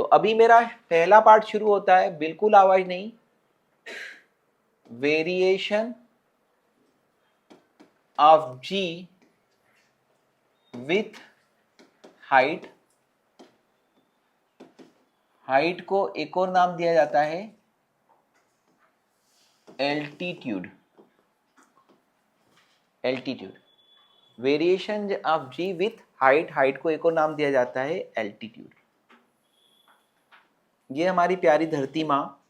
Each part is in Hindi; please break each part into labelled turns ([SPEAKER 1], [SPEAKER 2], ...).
[SPEAKER 1] तो अभी मेरा पहला पार्ट शुरू होता है, बिल्कुल आवाज नहीं, variation of g with height. Height को एक और नाम दिया जाता है altitude. Altitude, variation of g with height, height को एक और नाम दिया जाता है एल्टीट्यूड। ये हमारी प्यारी धरती माँ,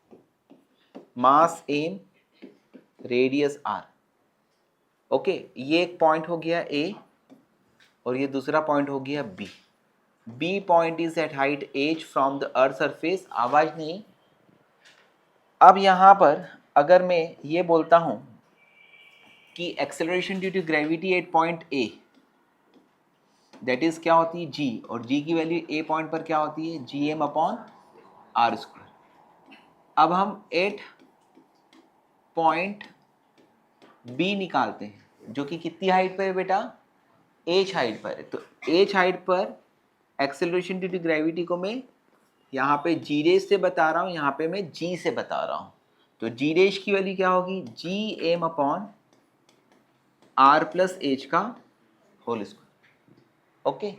[SPEAKER 1] मास एम, रेडियस आर। ओके, ये एक पॉइंट हो गया ए और ये दूसरा पॉइंट हो गया B. B point is at height h from the earth surface. आवाज नहीं। अब यहां पर अगर मैं ये बोलता हूं कि acceleration due to gravity at point A, that is क्या होती है g, और g की वैल्यू ए पॉइंट पर क्या होती है gm अपॉन आर स्क्वायर। अब हम एट पॉइंट बी निकालते हैं, जो कि कितनी हाइट पर है बेटा, h हाइट पर है। तो h हाइट पर एक्सेलरेशन ड्यू टू ग्रेविटी को मैं यहाँ पे जी रेज से बता रहा हूँ, यहाँ पे मैं g से बता रहा हूँ। तो जी रेज की वैल्यू क्या होगी, G M upon R plus H का होल स्क्वायर। ओके,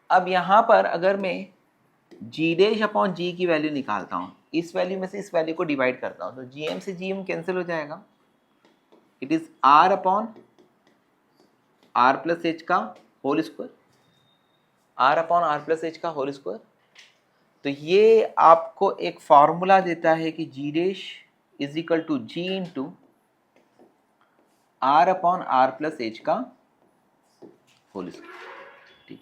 [SPEAKER 1] अब यहाँ पर अगर मैं जी रेज अपॉन जी की वैल्यू निकालता हूँ, इस वैल्यू में से इस वैल्यू को डिवाइड करता हूँ, तो जी एम से जी एम कैंसिल हो जाएगा। It is R upon R plus H का whole square, R upon R plus H का होल स्क्वायर। तो ये आपको एक फॉर्मूला देता है कि जी रेश is equal to g into are upon R plus H का होल स्क्वायर। ठीक,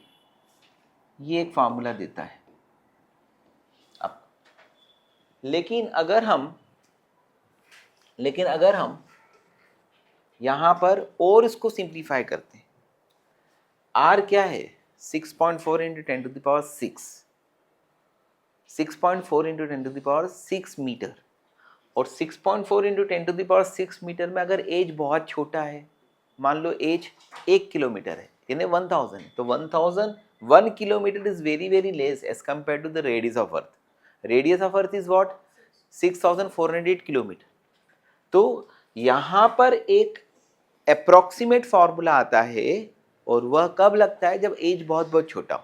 [SPEAKER 1] ये एक फॉर्मूला देता है। अब लेकिन अगर हम यहां पर और इसको सिंप्लीफाई करते हैं, आर क्या है 6.4 into 10 to the power 6.4 into 10 to the power 6 metre, और 6.4 into 10 to the power 6 metre में अगर एज बहुत छोटा है, मान लो एज 1 किलोमीटर है, यानी 1000, तो 1000 1 kilometre is very very less as compared to the radius of earth. Radius of earth is what 6400 kilometre. तो यहाँ पर एक अप्रोक्सीमेट फॉर्मूला आता है, और वह कब लगता है, जब एज बहुत बहुत छोटा हो।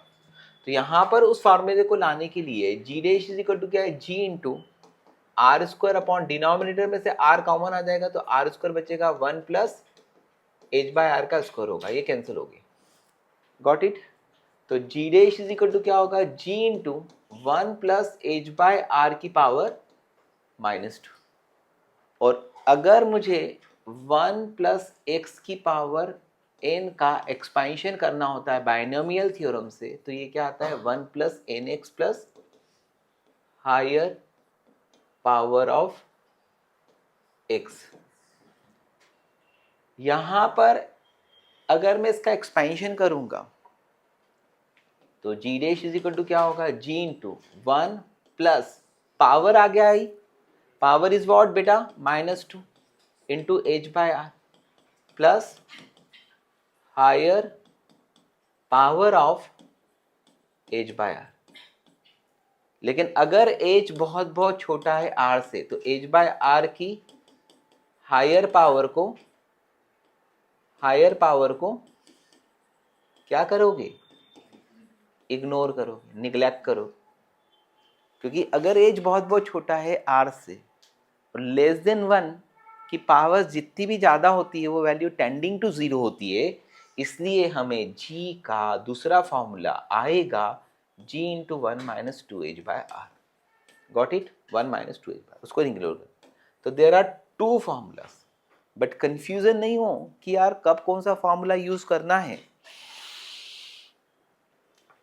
[SPEAKER 1] तो यहाँ पर उस फार्मूले को लाने के लिए g dash is equal to क्या है, g into R square upon denominator में से आर कॉमन आ जाएगा, तो आर स्क्वायर बचेगा 1 प्लस एच बाय आर का स्क्वायर होगा, ये कैंसिल हो गया। Got it. तो g dash is equal to क्या होगा, g into 1 plus H by R की पावर -2। और अगर मुझे 1 प्लस एक्स की पावर n का एक्सपेंशन करना होता है बाइनोमियल थ्योरम से, तो ये क्या आता है 1 plus N X plus higher power of x। यहां पर अगर मैं इसका एक्सपेंशन करूंगा तो g dash is equal to क्या होगा, जी इंटू 1 प्लस पावर आ गया आई, पावर इज व्हाट बेटा -2 into H by R plus higher power of H by R. लेकिन अगर एच बहुत बहुत छोटा है आर से, तो एच बाय आर की हायर पावर को क्या करोगे, इग्नोर करोगे, निग्लेक्ट करोगे। क्योंकि अगर एज बहुत बहुत छोटा है आर से और लेस देन 1 की पावर जितनी भी ज़्यादा होती है वो वैल्यू टेंडिंग टू 0 होती है, इसलिए हमें जी का दूसरा फॉर्मूला आएगा g into 1 minus 2 H by R. Got it, 1 minus 2 H by, उसको इग्नोर कर। तो there are 2 formulas, but confusion नहीं हो कि यार कब कौन सा फॉर्मूला यूज करना है।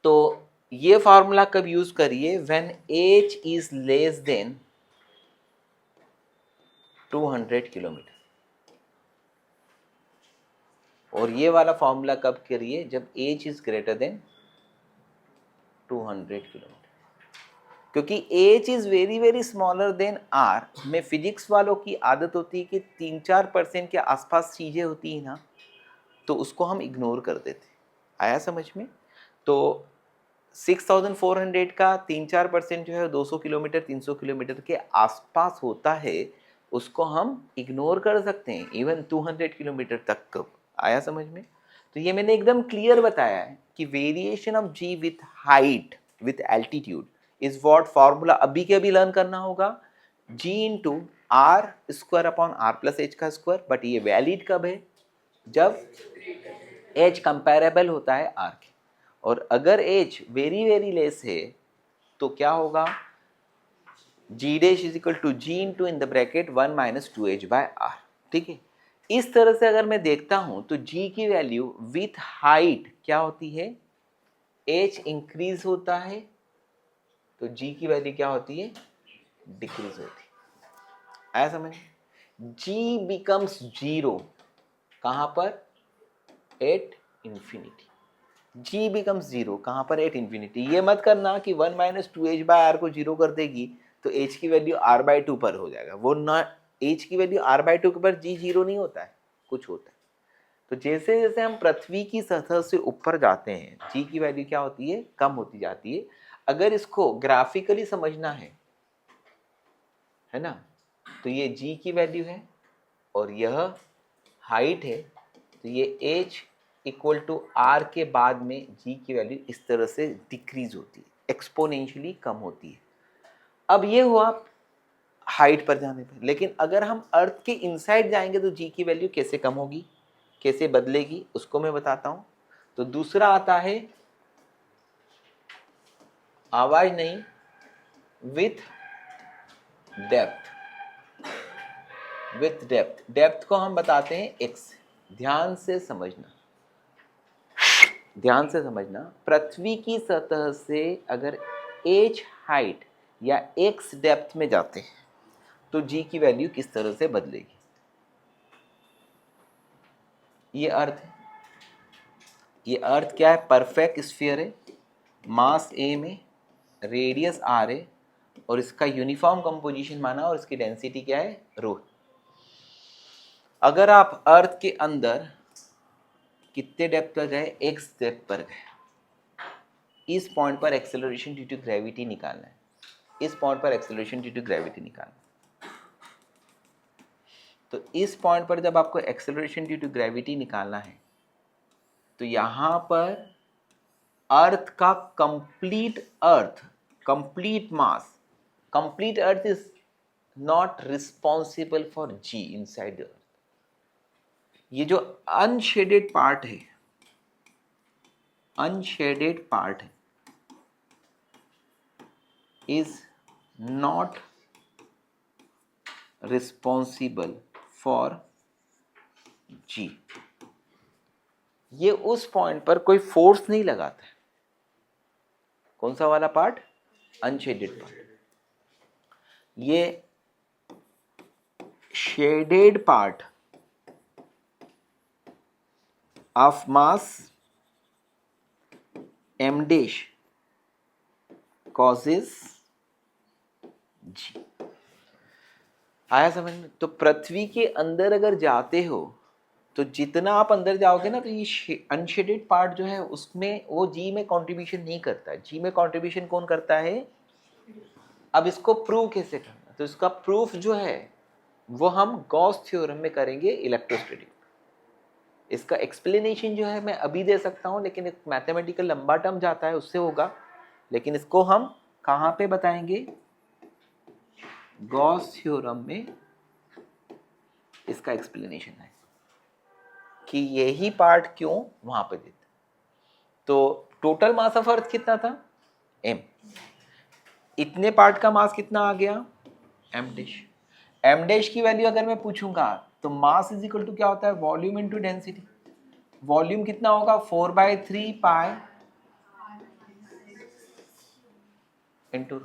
[SPEAKER 1] तो ये फॉर्मूला कब यूज करिए, when h is less than 200 kilometre. और ये वाला फॉर्मूला कब करिए, जब h is greater than 200 kilometre. क्योंकि h is very very smaller than r में फिजिक्स वालों की आदत होती है कि 3-4% के आसपास चीजें होती है ना, तो उसको हम इग्नोर कर देते। आया समझ में। तो 6400 का 3-4% जो है 200 किलोमीटर 300 किलोमीटर के आसपास होता है, उसको हम इग्नोर कर सकते हैं इवन 200 किलोमीटर तक को। आया समझ में? तो ये मैंने एकदम क्लियर बताया है कि variation of g with height with altitude is what formula अभी के अभी लर्न करना होगा, g into R square upon R plus H का स्क्वायर। बट ये वैलिड कब है? जब एच कंपेरेबल होता है आर के, और अगर एच वेरी वेरी लेस है तो क्या होगा? G dash is equal to g into in the bracket 1 minus 2h by R. ठीक है, इस तरह से अगर मैं देखता हूं तो जी की वैल्यू विथ हाइट क्या होती है? एच इंक्रीज होता है, तो जी की वैल्यू क्या होती है? डिक्रीज होती है। आया समझ? जी बिकम्स जीरो कहां पर? At infinity. G becomes zero कहां पर? At infinity. ये मत करना कि 1 माइनस 2h बाय आर को जीरो कर देगी तो h की वैल्यू r/2 पर हो जाएगा। वो ना, h की वैल्यू r/2 पर जी जीरो नहीं होता है, कुछ होता है। तो जैसे जैसे हम पृथ्वी की सतह से ऊपर जाते हैं जी की वैल्यू क्या होती है? कम होती जाती है। अगर इसको ग्राफिकली समझना है ना, तो ये जी की वैल्यू है और यह हाइट है, तो ये h इक्वल टू आर के बाद में जी की वैल्यू इस तरह से डिक्रीज होती है, एक्सपोनेंशियली कम होती है। अब ये हुआ हाइट पर जाने पर, लेकिन अगर हम अर्थ के इनसाइड जाएंगे तो जी की वैल्यू कैसे कम होगी, कैसे बदलेगी, उसको मैं बताता हूं। तो दूसरा आता है, आवाज नहीं, with depth. With depth, depth को हम बताते हैं एक्स। ध्यान से समझना, ध्यान से समझना। पृथ्वी की सतह से अगर एच हाइट या एक्स डेप्थ में जाते हैं तो जी की वैल्यू किस तरह से बदलेगी। ये अर्थ है, ये अर्थ क्या है? परफेक्ट स्फीयर है, मास ए में, रेडियस आर है, और इसका यूनिफॉर्म कंपोजिशन माना, और इसकी डेंसिटी क्या है? रो। अगर आप अर्थ के अंदर कितने डेप्थ पर गए? एक्स डेप्थ पर गए, इस पॉइंट पर एक्सेलरेशन ड्यू टू ग्रेविटी निकालना है, इस पॉइंट पर एक्सेलरेशन ड्यू टू ग्रेविटी निकालना है। तो इस पॉइंट पर जब आपको एक्सेलरेशन ड्यू टू ग्रेविटी निकालना है तो यहां पर अर्थ का complete mass, complete earth is not responsible for g inside the earth. ये जो अनशेडेड पार्ट है, अनशेडेड पार्ट है, is not responsible for g. ये उस पॉइंट पर कोई फोर्स नहीं लगाता है। कौन सा वाला पार्ट? Unshaded part. ये shaded part of mass m dash causes g। आया समझ में? तो पृथ्वी के अंदर अगर जाते हो तो जितना आप अंदर जाओगे ना, तो ये अनशेडेड पार्ट जो है उसमें वो जी में कंट्रीब्यूशन नहीं करता है। जी में कंट्रीब्यूशन कौन करता है? अब इसको प्रूव कैसे करना? तो इसका प्रूफ जो है वो हम गॉस थ्योरम में करेंगे, इलेक्ट्रोस्टैटिक। इसका एक्सप्लेनेशन जो है मैं अभी दे सकता हूं, लेकिन एक मैथमेटिकल लंबा टर्म जाता है, उससे होगा। लेकिन इसको हम कहां पे बताएंगे? गॉस थ्योरम में इसका एक्सप्लेनेशन है कि यही पार्ट क्यों वहां पे देता। तो टोटल मास ऑफ अर्थ कितना था? m। इतने पार्ट का मास कितना आ गया? m dash. m डैश की वैल्यू अगर मैं पूछूंगा तो मास इज इक्वल टू क्या होता है? Volume into density. वॉल्यूम कितना होगा? 4/3 पाई इंटू,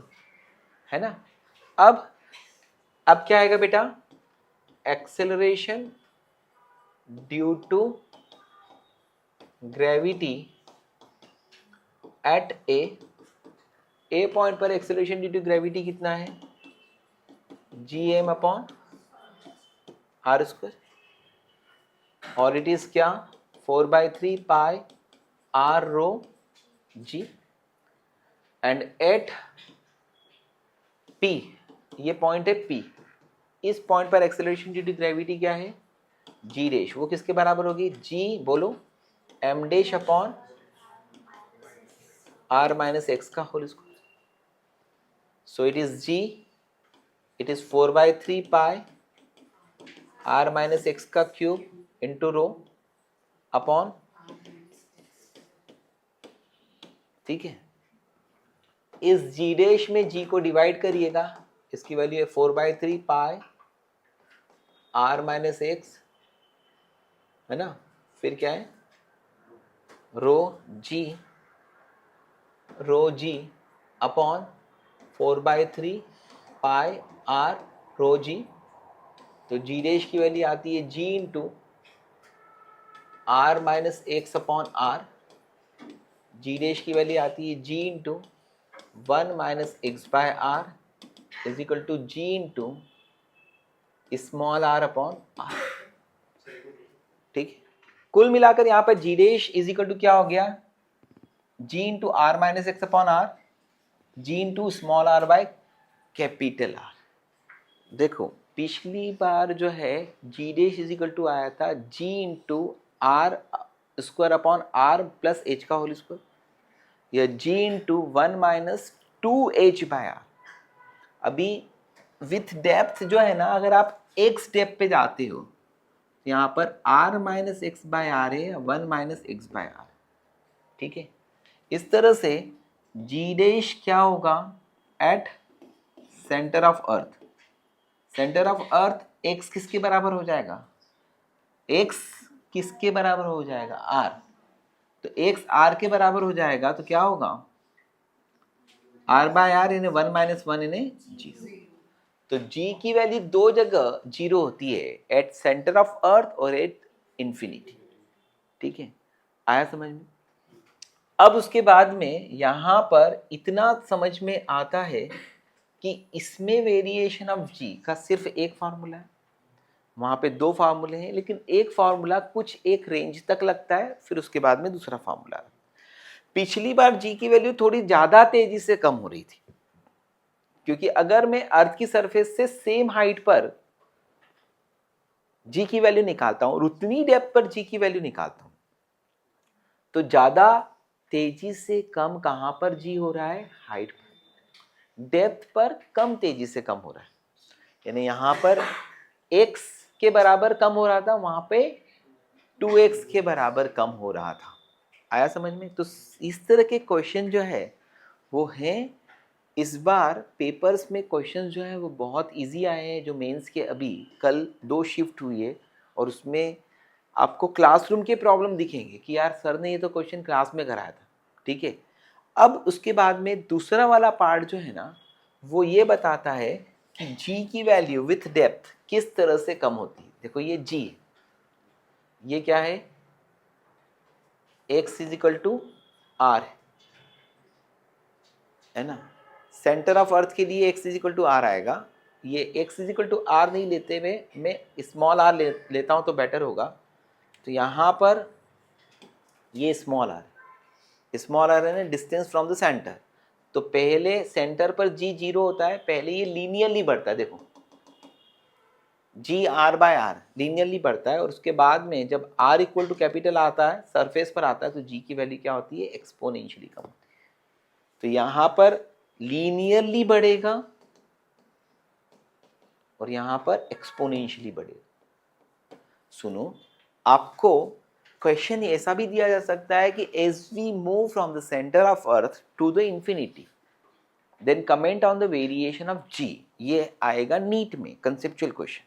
[SPEAKER 1] है ना। अब क्या आएगा बेटा? Acceleration due to gravity at a point पर एक्सेलरेशन ड्यू टू ग्रेविटी कितना है? gm अपॉन आर स्क्वायर, और इट इज क्या? 4/3 pi R rho g. And at P, ये पॉइंट है P, इस पॉइंट पर एक्सेलरेशन ड्यू टू ग्रेविटी क्या है g डैश, वो किसके बराबर होगी g, बोलो m dash upon r minus X का whole square. So it is g, it is 4/3 pi r minus X का क्यूब इंटू रो अपॉन, ठीक है. इस g डैश में g को डिवाइड करिएगा, इसकी वैल्यू है 4/3 पाई r माइनस एक्स, है ना. फिर क्या है रो जी अपॉन 4/3 पाई r रो जी. तो g डैश की वैल्यू आती है g into r minus X upon r, g dash की वैल्यू आती है g into 1 minus X by R is equal to g into small r upon r. ठीक है, कुल मिलाकर यहाँ पर g dash is equal to क्या हो गया g into R minus X upon R, g into small r by capital R. देखो पिछली बार जो है g dash is equal to आया था g into R square upon r plus h का होल स्क्वायर, या g into 1 minus 2h by r. अभी विथ डेप्थ जो है ना, अगर आप x डेप्थ पे जाते हो तो यहाँ पर r minus X by R है, 1 माइनस एक्स बाय आर. ठीक है, इस तरह से g डैश क्या होगा at centre of earth. Centre of earth x किसके बराबर हो जाएगा, x किसके बराबर हो जाएगा r. तो x r के बराबर हो जाएगा तो क्या होगा r बाय आर इन्हें 1 माइनस 1 इन्हें g. तो g की वैल्यू दो जगह जीरो होती है, एट सेंटर ऑफ अर्थ और एट इंफिनिटी. ठीक है, आया समझ में. अब उसके बाद में यहां पर इतना समझ में आता है कि इसमें वेरिएशन ऑफ g का सिर्फ एक फार्मूला है, वहां पे दो फार्मूले हैं, लेकिन एक फार्मूला कुछ एक रेंज तक लगता है, फिर उसके बाद में दूसरा फार्मूला. पिछली बार g की वैल्यू थोड़ी ज्यादा तेजी से कम हो रही थी, क्योंकि अगर मैं अर्थ की सरफेस से सेम हाइट पर g की वैल्यू निकालता हूं और उतनी डेप्थ पर g की वैल्यू निकालता हूं, तो ज्यादा तेजी से कम कहां पर g हो रहा है, हाइट पर. डेप्थ पर कम तेजी से कम हो रहा है, यानी यहां पर x के बराबर कम हो रहा था, वहां पे 2x के बराबर कम हो रहा था. आया समझ में. तो इस तरह के क्वेश्चन जो है वो हैं, इस बार पेपर्स में क्वेश्चन जो है वो बहुत इजी आए हैं. जो मेंस के अभी कल 2 शिफ्ट हुई है, और उसमें आपको क्लासरूम के प्रॉब्लम दिखेंगे कि यार सर ने ये तो क्वेश्चन क्लास में कराया था. ठीक है, अब उसके बाद में दूसरा वाला पार्ट जो है ना, वो ये बताता है कि g की वैल्यू विथ डेप्थ किस तरह से कम होती है. देखो ये g, ये क्या है, x is equal to r है ना. सेंटर ऑफ अर्थ के लिए x is equal to r आएगा. ये x is equal to r नहीं लेते हुए मैं स्मॉल r लेता हूं तो बेटर होगा. तो यहाँ पर ये स्मॉल r है ना, डिस्टेंस फ्रॉम द सेंटर. तो पहले सेंटर पर g जीरो होता है, पहले ये लीनियरली बढ़ता है. देखो g r by R linearly बढ़ता है, और उसके बाद में जब r इक्वल टू कैपिटल आता है, सरफेस पर आता है, तो g की वैल्यू क्या होती है, एक्सपोनेंशियली कम होती है. तो यहाँ पर लीनियरली बढ़ेगा और यहाँ पर एक्सपोनेंशियली बढ़ेगा. सुनो, आपको क्वेश्चन ऐसा भी दिया जा सकता है कि as we move from the centre of earth to the infinity, then comment on the variation of g. ये आएगा नीट में, कंसेप्चुअल क्वेश्चन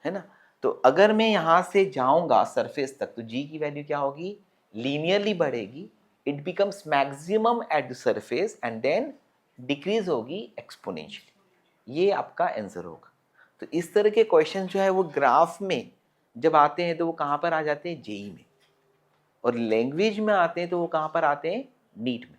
[SPEAKER 1] है ना. तो अगर मैं यहाँ से जाऊंगा सरफेस तक, तो g की वैल्यू क्या होगी, लीनियरली बढ़ेगी, it becomes maximum at the surface and then decrease होगी एक्सपोनेंशियली. ये आपका आंसर होगा. तो इस तरह के क्वेश्चन जो है वो ग्राफ में जब आते हैं तो वो कहाँ पर आ जाते हैं, जेई में, और लैंग्वेज में आते हैं तो वो कहाँ पर आते हैं, नीट में.